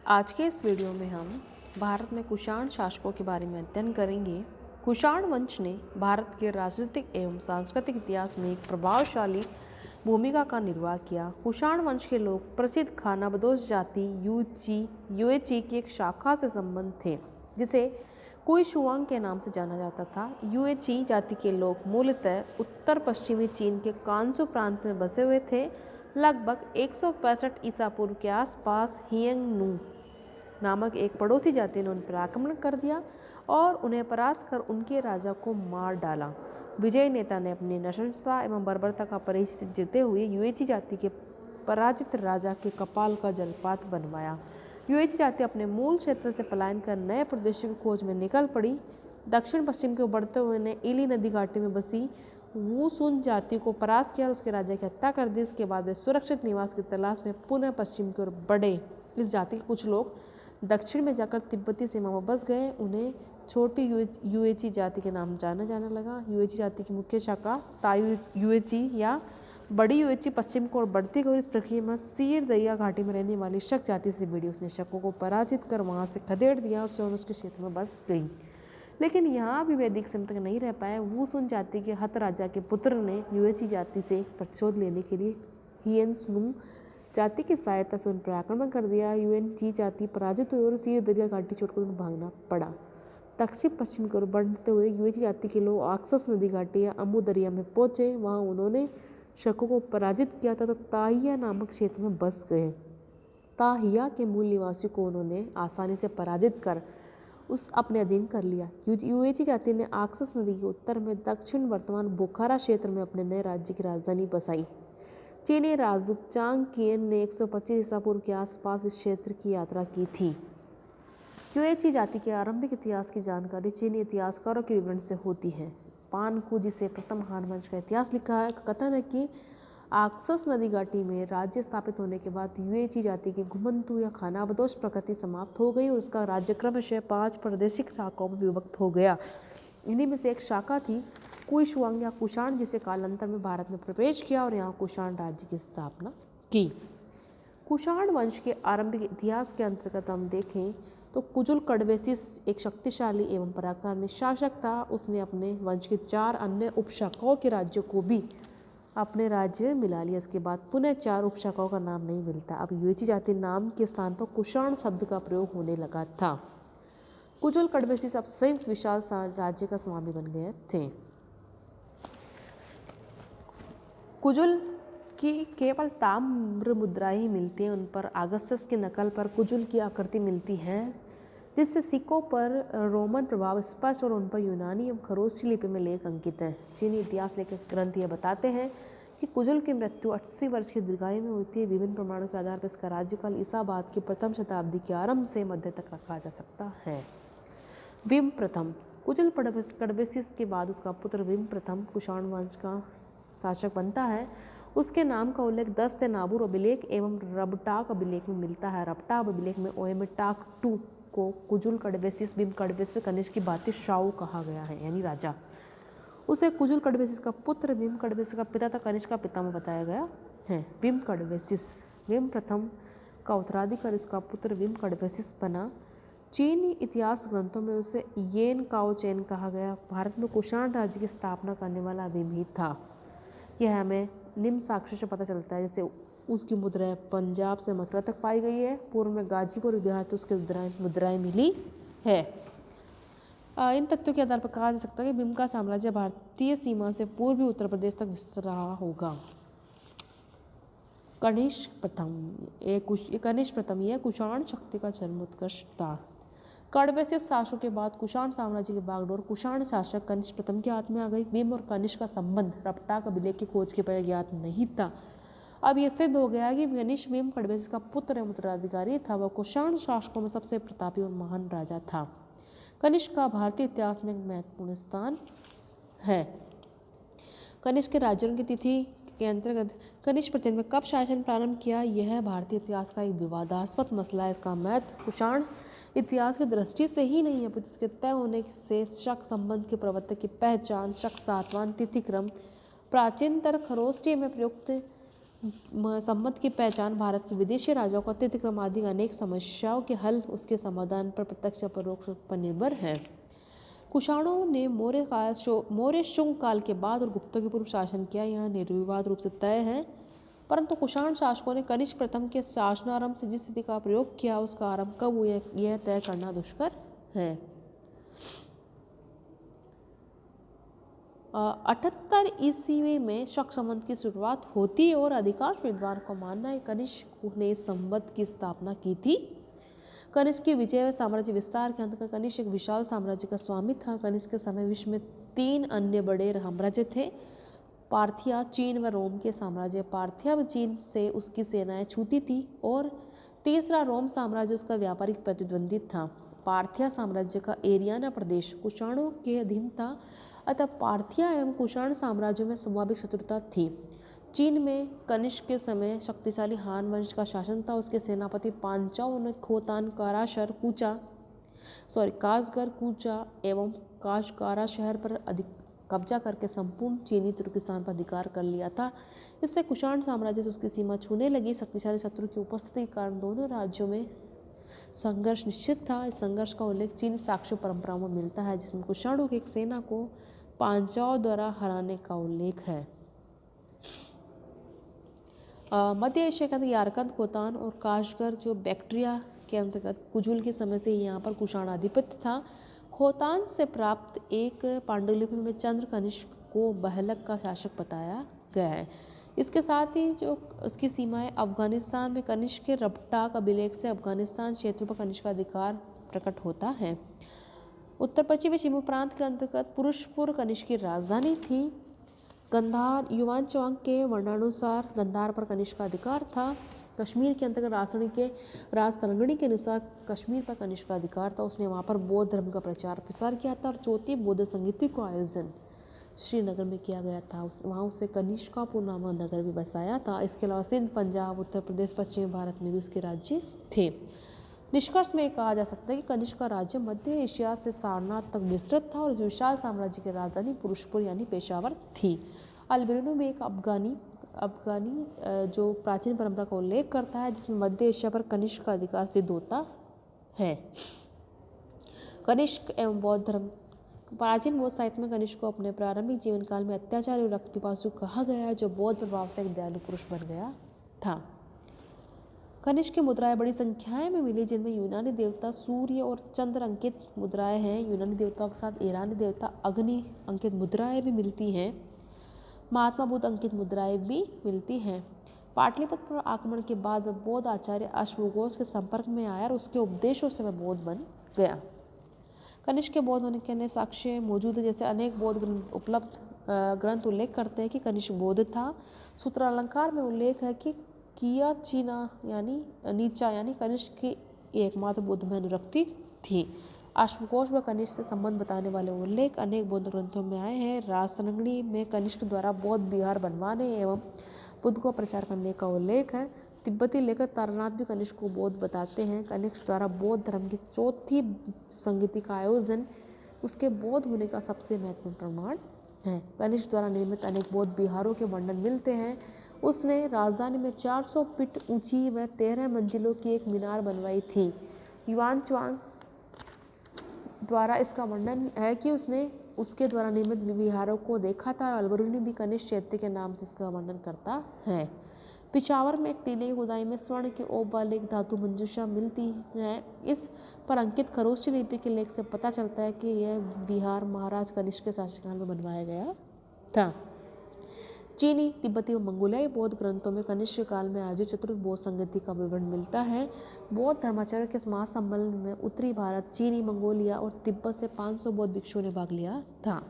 आज के इस वीडियो में हम भारत में कुषाण शासकों के बारे में अध्ययन करेंगे। कुषाण वंश ने भारत के राजनीतिक एवं सांस्कृतिक इतिहास में एक प्रभावशाली भूमिका का निर्वाह किया। कुषाण वंश के लोग प्रसिद्ध खानाबदोश जाति युएची की एक शाखा से संबंध थे, जिसे कुइशुआंग के नाम से जाना जाता था। युएची जाति के लोग मूलतः उत्तर पश्चिमी चीन के कांसू प्रांत में बसे हुए थे। लगभग 165 ईसा पूर्व के आसपास हियंगनू नामक एक पड़ोसी जाति ने उन पर आक्रमण कर दिया और उन्हें परास्त कर उनके राजा को मार डाला। विजयी नेता ने अपनी नृशंसता एवं बर्बरता का परिचय देते हुए युएची जाति के पराजित राजा के कपाल का जलपात बनवाया। युएची जाति अपने मूल क्षेत्र से पलायन कर नए प्रदेशों की खोज में निकल पड़ी। दक्षिण पश्चिम की ओर बढ़ते हुए ने इली नदी घाटी में बसी वुसुन जाति को परास्त किया और उसके राजा की हत्या कर दी। इसके बाद वे सुरक्षित निवास की तलाश में पुनः पश्चिम की ओर बढ़े। इस जाति के कुछ लोग दक्षिण में जाकर तिब्बती सीमा में बस गए। उन्हें छोटी युएची जाति के नाम जाना जाने लगा। युएची जाति की मुख्य शाखा ताई युएची या बड़ी युएची पश्चिम को ओर बढ़ती गई। इस प्रक्रिया में सीर दरिया घाटी में रहने वाली शक जाति से भिड़ी। उसने शकों को पराजित कर वहां से खदेड़ दिया और स्वयं उसके क्षेत्र में बस गई, लेकिन यहाँ भी वैदिक समय तक नहीं रह पाए। वुसुन जाति के हत राजा के पुत्र ने युएची जाति से प्रतिशोध लेने के लिए हियनसुनु जाति की सहायता से उन पर आक्रमण कर दिया। युएची जाति पराजित हुई और सीर दरिया घाटी छोड़कर उन्हें भागना पड़ा। दक्षिण पश्चिम की ओर बढ़ते हुए युएची जाति के लोग आक्सस नदी घाटी या अमू दरिया में पहुंचे। वहां उन्होंने शकों को पराजित किया था तो ताहिया नामक क्षेत्र में बस गए। ताहिया के मूल निवासियों को उन्होंने आसानी से पराजित कर उस अपने अधीन कर लिया। युएची जाति ने आक्सस नदी के उत्तर में दक्षिण वर्तमान बुखारा क्षेत्र में अपने नए राज्य की राजधानी बसाई। चीनी राजदूत चांग किएन ने 125 ईसा पूर्व के आसपास इस क्षेत्र की यात्रा की थी। युएची जाति के आरंभिक इतिहास की जानकारी चीनी इतिहासकारों के विवरण से होती है। पानकू, जिसे प्रथम हान वंश का इतिहास लिखा है, का कथन है कि आक्सस नदी घाटी में राज्य स्थापित होने के बाद युएची जाति की घुमंतू या खानाबदोश प्रकृति समाप्त हो गई और उसका राज्य क्रमशः 5 प्रादेशिक शाखाओं में विभक्त हो गया। इन्हीं में से एक शाखा थी कुइशुआंग या कुषाण, जिसे कालांतर में भारत में प्रवेश किया और यहाँ कुषाण राज्य की स्थापना की। कुषाण वंश के आरंभिक इतिहास के अंतर्गत हम देखें तो कुजुल कड़वेसिस एक शक्तिशाली एवं पराक्रमी शासक था। उसने अपने वंश के 4 अन्य उपशाखाओं के राज्यों को भी अपने राज्य में मिला लिया। इसके बाद पुनः 4 उपशाखाओं का नाम नहीं मिलता। अब युएची जाति नाम के स्थान पर कुषाण शब्द का प्रयोग होने लगा था। कुजुल कड़वेसिस अब संयुक्त विशाल राज्य का स्वामी बन गए थे। कुजुल की केवल ताम्र मुद्राएं ही मिलती हैं। उन पर आगस्टस की नकल पर कुजुल की आकृति मिलती है, जिससे सिक्कों पर रोमन प्रभाव स्पष्ट और उन पर यूनानी एवं खरोष्ठी लिपि में लेख अंकित है। चीनी इतिहास लेखक ग्रंथ यह बताते हैं कि कुजुल की मृत्यु 80 वर्ष की दीर्घायु में हुई थी। विभिन्न प्रमाणों के आधार पर इसका राज्यकाल ईसा बाद की प्रथम शताब्दी के आरंभ से मध्य तक रखा जा सकता है। विम प्रथम कुजुल कड़वेसिस के बाद उसका पुत्र विम प्रथम कुषाण वंश का शासक बनता है। उसके नाम का उल्लेख दस्त नाबूर अभिलेख एवं रबटाक अभिलेख में मिलता है। रबटा अभिलेख में ओएमेटाक टू को कुजुल कड़वेसिस विम कड़वेसिस में कनिष्क की भांति शाऊ कहा गया है, यानी राजा। उसे कुजुल कड़वेसिस का पुत्र विम कड़वेसिस का पिता तथा कनिष्क का पितामह बताया गया है। विम कड़वेसिस विम प्रथम का उत्तराधिकारी उसका पुत्र विम कड़वेसिस बना। चीनी इतिहास ग्रंथों में उसे येन काओ चेन कहा गया। भारत में कुषाण राज्य की स्थापना करने वाला विम ही था। यह हमें निम्न साक्ष्यों से पता चलता है, जैसे उसकी मुद्राएं पंजाब से मथुरा तक पाई गई है। पूर्व में गाजीपुर बिहार तो उसकी मुद्राएं मिली है। इन तथ्यों के आधार पर कहा जा सकता है कि विम का साम्राज्य भारतीय सीमा से पूर्वी उत्तर प्रदेश तक विस्तृत रहा होगा। कनिष्क प्रथम यह कुषाण शक्ति का जन्मोत्कर्ष था। कड़वेसिस शासकों के बाद कुषाण साम्राज्य की बागडोर कुषाण शासक कनिष्क प्रथम के हाथ में आ गई। विम और कनिष्क का संबंध रबटाक अभिलेख की खोज के पहले ज्ञात नहीं था। अब यह सिद्ध हो गया कि कनिष्क विम कड़वेसिस का पुत्र एवं उत्तराधिकारी था। वह कुषाण शासकों में सबसे प्रतापी और महान राजा था। कनिष्क का भारतीय इतिहास में एक महत्वपूर्ण स्थान है। कनिष्क के राज्यों की तिथि के अंतर्गत कनिष्क प्रतिनिधि में कब शासन प्रारंभ किया, यह भारतीय इतिहास का एक विवादास्पद मसला है। इसका महत्व कुषाण इतिहास की दृष्टि से ही नहीं है, पर इसके तय होने से शक संबंध के प्रवर्तक की पहचान, शक सातवान तिथि क्रम, प्राचीनतर खरोष्ठी में प्रयुक्त सम्मत की पहचान भारत के विदेशी राजाओं का अतिक्रम आदि अनेक समस्याओं के हल उसके समाधान पर प्रत्यक्ष या परोक्ष रूप पर निर्भर है। कुषाणों ने मौर्य शुंग काल के बाद और गुप्तों के पूर्व शासन किया, यह निर्विवाद रूप से तय है। परंतु कुषाण शासकों ने कनिष्क प्रथम के शासनारंभ से जिस स्थिति का प्रयोग किया उसका आरंभ कब हुआ यह तय करना दुष्कर है। 78 ईस्वी में शक संवत की शुरुआत होती है और अधिकांश विद्वान को मानना है कनिष्क ने इस संवत की स्थापना की थी। कनिष्क की विजय व साम्राज्य विस्तार के अंतर्गत कनिष्क एक विशाल साम्राज्य का स्वामी था। कनिष्क के समय विश्व में 3 अन्य बड़े साम्राज्य थे, पार्थिया, चीन व रोम के साम्राज्य। पार्थिया व चीन से उसकी सेनाएं छूती थी और तीसरा रोम साम्राज्य उसका व्यापारिक प्रतिद्वंदी था। पार्थिया साम्राज्य का एरियाना प्रदेश कुषाणों के अधीन था, अतः पार्थिया एवं कुषाण साम्राज्यों में स्वाभाविक शत्रुता थी। चीन में कनिष्क के समय शक्तिशाली हान वंश का शासन था। उसके सेनापति पांचाओं ने खोतान, कासगर, कूचा एवं काशकारा शहर पर कब्जा करके संपूर्ण चीनी तुर्किस्तान पर अधिकार कर लिया था। इससे कुषाण साम्राज्य से उसकी सीमा छूने लगी। शक्तिशाली शत्रु की उपस्थिति के कारण दोनों राज्यों में संघर्ष निश्चित था। इस संघर्ष का उल्लेख चीन साक्ष्य परंपराओं में मिलता है, जिसमें कुषाणों की एक सेना को पांचाओं द्वारा हराने का उल्लेख है। मध्य एशिया के अंदर यारकंद, खोतान और काशगर जो बैक्ट्रिया के अंतर्गत कुजुल के समय से यहाँ पर कुषाण आधिपत्य था। खोतान से प्राप्त एक पांडुलिपि में चंद्र कनिष्क को बहलक का शासक बताया गया है। इसके साथ ही जो उसकी सीमाएं अफगानिस्तान में कनिष्क के रबटा अभिलेख से अफगानिस्तान क्षेत्र पर कनिष्क का अधिकार प्रकट होता है। उत्तर पश्चिमी शिमु प्रांत के अंतर्गत पुरुषपुर कनिष्क की राजधानी थी। गंधार युवान चौंग के वर्णानुसार गंधार पर कनिष्क का अधिकार था। कश्मीर के अंतर्गत रासणी के राजतरंगिणी के अनुसार कश्मीर पर कनिष्क का अधिकार था। उसने वहाँ पर बौद्ध धर्म का प्रचार प्रसार किया था और चौथी बौद्ध संगीति का आयोजन श्रीनगर में किया गया था। वहाँ उसे कनिष्कापुर नामक नगर भी बसाया था। इसके अलावा सिंध, पंजाब, उत्तर प्रदेश, पश्चिमी भारत में भी उसके राज्य थे। निष्कर्ष में कहा जा सकता है कि कनिष्क का राज्य मध्य एशिया से सारनाथ तक विस्तृत था और इस विशाल साम्राज्य की राजधानी पुरुषपुर यानी पेशावर थी। अल-बिरूनी में एक अफगानी जो प्राचीन परंपरा का उल्लेख करता है, जिसमें मध्य एशिया पर कनिष्क का अधिकार सिद्ध होता है। कनिष्क एवं बौद्ध धर्म प्राचीन बौद्ध साहित्य में कनिष्क को अपने प्रारंभिक जीवन काल में अत्याचारी और रक्त पिपासु कहा गया है, जो बौद्ध प्रभाव से एक दयालु पुरुष बन गया था। कनिष्क की मुद्राएं बड़ी संख्याएं में मिली, जिनमें यूनानी देवता सूर्य और चंद्र अंकित मुद्राएं हैं। यूनानी देवताओं के साथ ईरानी देवता अग्नि अंकित मुद्राएं भी मिलती हैं। महात्मा बुद्ध अंकित मुद्राएं भी मिलती हैं। पाटलिपुत्र पर आक्रमण के बाद वह बौद्ध आचार्य अश्वघोष के संपर्क में आया और उसके उपदेशों से वह बौद्ध बन गया। कनिष्क के बौद्ध होने के अन्य साक्ष्य मौजूद है, जैसे अनेक बौद्ध ग्रंथ उल्लेख करते हैं कि कनिष्क बौद्ध था। सूत्रालंकार में उल्लेख है कि किया चीना यानी नीचा यानी कनिष्क की एकमात्र बुद्ध में अनुरक्ति थी। अश्वघोष व कनिष्क से संबंध बताने वाले उल्लेख अनेक बौद्ध ग्रंथों में आए हैं। राजतरंगिणी में कनिष्क द्वारा बौद्ध विहार बनवाने एवं बुद्ध को प्रचार करने का उल्लेख है। तिब्बती लेखक तारानाथ भी कनिष्क को बौद्ध बताते हैं। कनिष्क द्वारा बौद्ध धर्म की चौथी संगीति का आयोजन उसके बौद्ध होने का सबसे महत्वपूर्ण प्रमाण है। कनिष्क द्वारा निर्मित अनेक बौद्ध विहारों के वर्णन मिलते हैं। उसने राजधानी में 400 फीट ऊंची व 13 मंजिलों की एक मीनार बनवाई थी। युआन च्वांग द्वारा इसका वर्णन है कि उसने उसके द्वारा निर्मित विहारों को देखा था। अल-बिरूनी भी कनिष्क चैत्य के नाम से इसका वर्णन करता है। पिशावर में एक टीले की खुदाई में स्वर्ण के ओप वाली एक धातु मंजूषा मिलती है। इस पर अंकित खरोष्टी लिपि के लेख से पता चलता है कि यह विहार महाराज कनिष्क के शासनकाल में बनवाया गया था। चीनी, तिब्बती और मंगोलियाई बौद्ध ग्रंथों में कनिष्क काल में आयोजित चतुर्थ बौद्ध संगति का विवरण मिलता है। बौद्ध धर्माचार्य के महासम्मेलन में उत्तरी भारत, चीनी, मंगोलिया और तिब्बत से 500 बौद्ध भिक्षुओं ने भाग लिया था।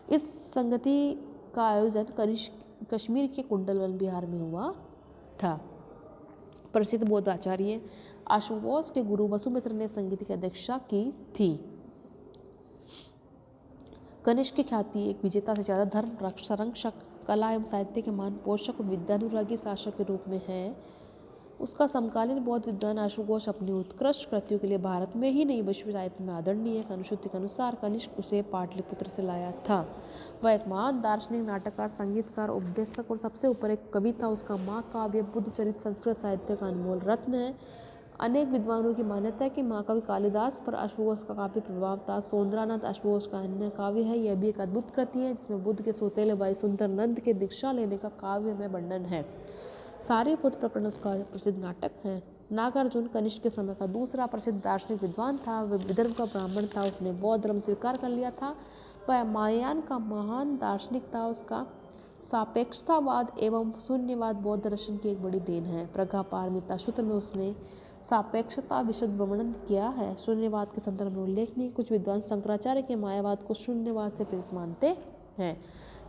इस संगति का आयोजन कश्मीर के कुंडलवन बिहार में हुआ था। प्रसिद्ध बौद्ध आचार्य अश्वघोष के गुरु वसुमित्र ने संगीत की अध्यक्षता की थी। कनिष्क की ख्याति एक विजेता से ज़्यादा धर्म संरक्षक, कला एवं साहित्य के महान पोषक और विद्यानुरागी शासक के रूप में है। उसका समकालीन बौद्ध विद्वान अश्वघोष अपनी उत्कृष्ट कृतियों के लिए भारत में ही नहीं विश्व साहित्य में आदरणीय है। अनुश्रुति के अनुसार कनिष्क उसे पाटलिपुत्र से लाया था। वह एक महान दार्शनिक, नाटककार, संगीतकार, उपदेशक और सबसे ऊपर एक कवि था। उसका महाकाव्य बुद्ध चरित संस्कृत साहित्य का अनमोल रत्न है। अनेक विद्वानों की मान्यता है कि महाकवि कालिदास पर अश्वघोष का काफी प्रभाव था। सौंदरानाथ अश्वघोष का अन्य काव्य है। यह भी एक अद्भुत कृति है जिसमें बुद्ध के सौतेले भाई सुंदर नंद के दीक्षा लेने का काव्य में वर्णन है। सारीपुत्र प्रकरण उसका प्रसिद्ध नाटक है। नागार्जुन कनिष्क के समय का दूसरा प्रसिद्ध दार्शनिक विद्वान था। वह विदर्भ का ब्राह्मण था। उसने बौद्ध धर्म स्वीकार कर लिया था। वह महायान का महान दार्शनिक था। उसका सापेक्षतावाद एवं शून्यवाद बौद्ध दर्शन की एक बड़ी देन है। प्रज्ञापारमिता सूत्र में उसने सापेक्षता विशद वर्णन किया है। शून्यवाद के संदर्भ में उल्लेखनीय कुछ विद्वान शंकराचार्य के मायावाद को शून्यवाद से प्रेरित मानते हैं।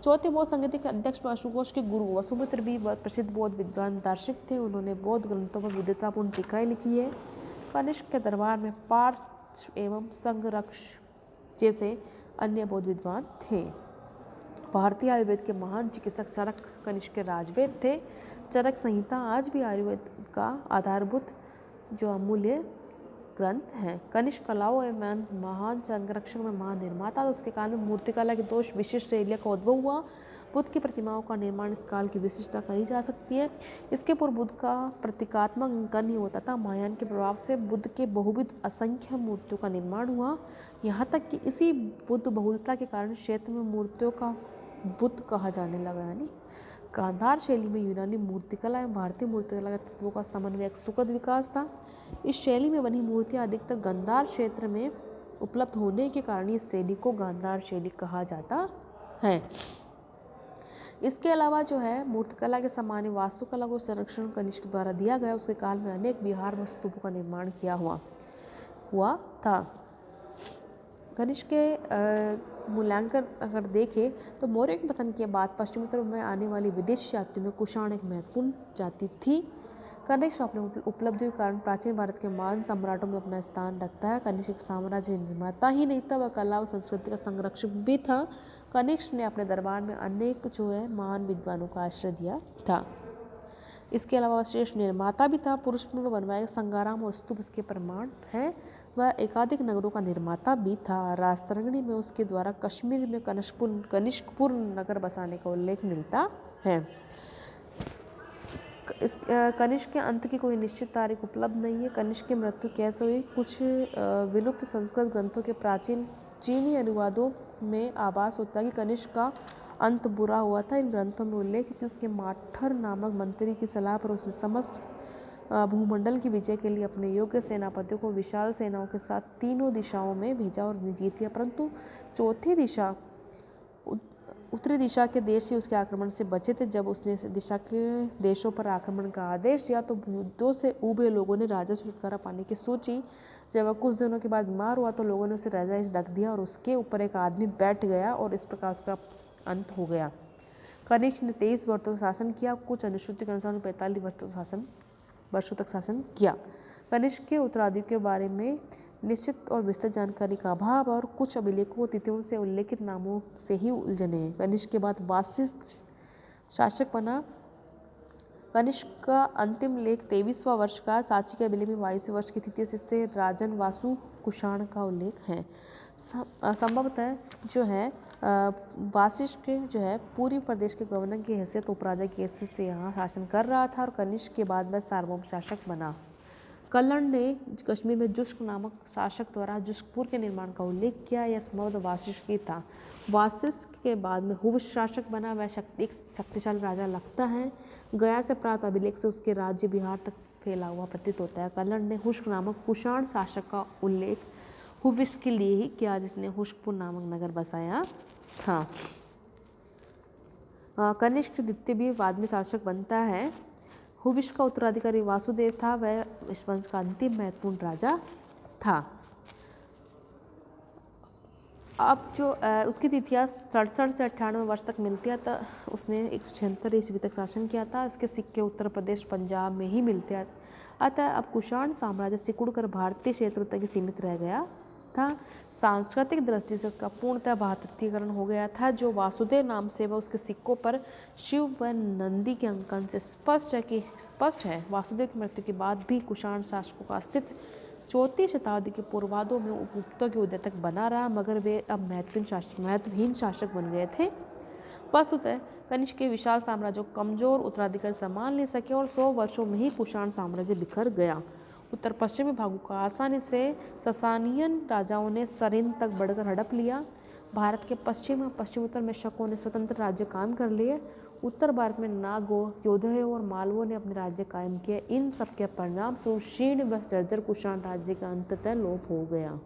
चौथे बौद्ध संगति के अध्यक्ष अश्वघोष के गुरु वसुमित्र भी प्रसिद्ध बौद्ध विद्वान दार्शनिक थे। उन्होंने बौद्ध ग्रंथों पर विद्वतापूर्ण टीकाएं लिखी है। कनिष्क के दरबार में पार्थ एवं संगरक्ष जैसे अन्य बौद्ध विद्वान थे। भारतीय आयुर्वेद के महान चिकित्सक चरक कनिष्क के राजवेद थे। चरक संहिता आज भी आयुर्वेद का आधारभूत जो अमूल्य ग्रंथ है। कनिष्क कलाओं एवं महान संरक्षक में महान निर्माता। तो उसके काल में मूर्तिकला के दोष विशिष्ट शैलियों का उद्भव हुआ। बुद्ध की प्रतिमाओं का निर्माण इस काल की विशिष्टता कही जा सकती है। इसके पूर्व बुद्ध का प्रतीकात्मक अंकन ही होता था। महायान के प्रभाव से बुद्ध के बहुविध असंख्य मूर्तियों का निर्माण हुआ। यहाँ तक कि इसी बुद्ध बहुलता के कारण क्षेत्र में मूर्तियों का बुद्ध कहा जाने लगा। यानी गांधार शैली में यूनानी मूर्तिकला एवं भारतीय मूर्तिकला के तत्वों का समन्वय एक सुखद विकास था। इस शैली में बनी मूर्तियां अधिकतर गांधार क्षेत्र में उपलब्ध होने के कारण इस शैली को गांधार शैली कहा जाता है। इसके अलावा जो है मूर्तिकला के समान वास्तुकला को संरक्षण कनिष्क द्वारा दिया गया। उसके काल में अनेक विहार व स्तूपों का निर्माण किया हुआ था। कनिष्क के मूल्यांकन अगर देखें तो मौर्य के पतन के बाद पश्चिमोत्तर में आने वाली विदेशी जातियों में कुषाण एक महत्वपूर्ण जाति थी। कनिष्क अपने उपलब्धियों के कारण प्राचीन भारत के महान सम्राटों में अपना स्थान रखता है। कनिष्क साम्राज्य निर्माता ही नहीं था, वह कला और संस्कृति का संरक्षक भी था। कनिष्क ने अपने दरबार में अनेक जो है महान विद्वानों का आश्रय दिया था। इसके अलावा वह श्रेष्ठ निर्माता भी था। पुरुष में बनवाए संगाराम और स्तूप इसके प्रमाण हैं। वह एकाधिक नगरों का निर्माता भी था। राजतरंगिणी में उसके द्वारा कश्मीर में कनिष्कपुर नगर बसाने का उल्लेख मिलता है। इस कनिष्क के अंत की कोई निश्चित तारीख उपलब्ध नहीं है। कनिष्क की मृत्यु कैसे हुई? कुछ विलुप्त संस्कृत ग्रंथों के प्राचीन चीनी अनुवादों में आभास होता है कि कनिष्क का अंत बुरा हुआ था। इन ग्रंथों में उल्लेख है कि उसके माठर नामक मंत्री की सलाह पर उसने समस्त भूमंडल की विजय के लिए अपने योग्य सेनापतियों को विशाल सेनाओं के साथ तीनों दिशाओं में भेजा और जीत लिया, परंतु चौथी दिशा उत्तरी दिशा के देश ही उसके आक्रमण से बचे थे। जब उसने इस दिशा के देशों पर आक्रमण का आदेश दिया तो युद्धों से उबे लोगों ने राजा से छुटकारा पाने की सोची। जब वह कुछ दिनों के बाद बीमार हुआ तो लोगों ने उसे राजा से ढक दिया और उसके ऊपर एक आदमी बैठ गया और इस प्रकार उसका अंत हो गया। कनिष्क ने 23 वर्षों तक शासन किया। कुछ अनुश्रुति के अनुसार 45 वर्षों तक शासन किया। कनिष्क के उत्तराधिकारियों के बारे में निश्चित और विस्तृत जानकारी का अभाव और कुछ अभिलेखों तिथियों से उल्लेखित नामों से ही उलझने हैं। कनिष्क के बाद वासिष्ठ शासक बना। कनिष्क का अंतिम लेख 23वां वर्ष का, साची के अभिलेख में 22वें वर्ष की तिथि से राजन वासु कुषाण का उल्लेख है। संभवतः जो है वासिष्ठ जो है पूर्वी प्रदेश के गवर्नर की हैसियत उपराजा की हैसियत से यहाँ शासन कर रहा था और कनिष्क के बाद वह सार्वभौम शासक बना। कल्हण ने कश्मीर में जुष्क नामक शासक द्वारा जुष्कपुर के निर्माण का उल्लेख किया। यह संभवतः वासिष्ठ की था। वासिष्ठ के बाद में हुविष्ठ शासक बना। वह एक शक्तिशाली राजा लगता है। गया से प्राप्त अभिलेख से उसके राज्य बिहार तक फैला हुआ प्रतीत होता है। कल्हण ने हुष्क नामक कुषाण शासक का उल्लेख हुविष्ठ के लिए ही किया, जिसने हुष्कपुर नामक नगर बसाया था। कनिष्क द्वितीय भी बाद में शासक बनता है। हुविष्ठ का उत्तराधिकारी वासुदेव था। वह इस वंश का अंतिम महत्वपूर्ण राजा था। अब जो उसकी तिथियां 67 से 98 वर्ष तक मिलती है। तो उसने 176 ईस्वी तक शासन किया था। इसके सिक्के उत्तर प्रदेश पंजाब में ही मिलते हैं। अतः अब कुषाण साम्राज्य सिकुड़ कर भारतीय क्षेत्रों तक ही सीमित रह गया था। सांस्कृतिक दृष्टि से उसका पूर्णतः भारतीयकरण हो गया था। जो वासुदेव नाम से वह उसके सिक्कों पर शिव व नंदी के अंकन से स्पष्ट है वासुदेव की मृत्यु के बाद भी कुषाण शासकों का अस्तित्व 4वीं शताब्दी के पूर्वार्धों में गुप्तों के उदय तक बना रहा, मगर वे अब महत्वहीन शासक बन गए थे। वस्तुतः कनिष्क के विशाल साम्राज्य को कमजोर उत्तराधिकारी संभाल नहीं सके और 100 वर्षों में ही कुषाण साम्राज्य बिखर गया। उत्तर पश्चिमी भागों का आसानी से ससानियन राजाओं ने सरिन तक बढ़कर हड़प लिया। भारत के पश्चिम और पश्चिमोत्तर में शकों ने स्वतंत्र राज्य कायम कर लिए। उत्तर भारत में नागो, योधयों और मालवों ने अपने राज्य कायम किए। इन सब के परिणाम स्वरूप क्षीण व जर्जर कुषाण राज्य का अंततः लोप हो गया।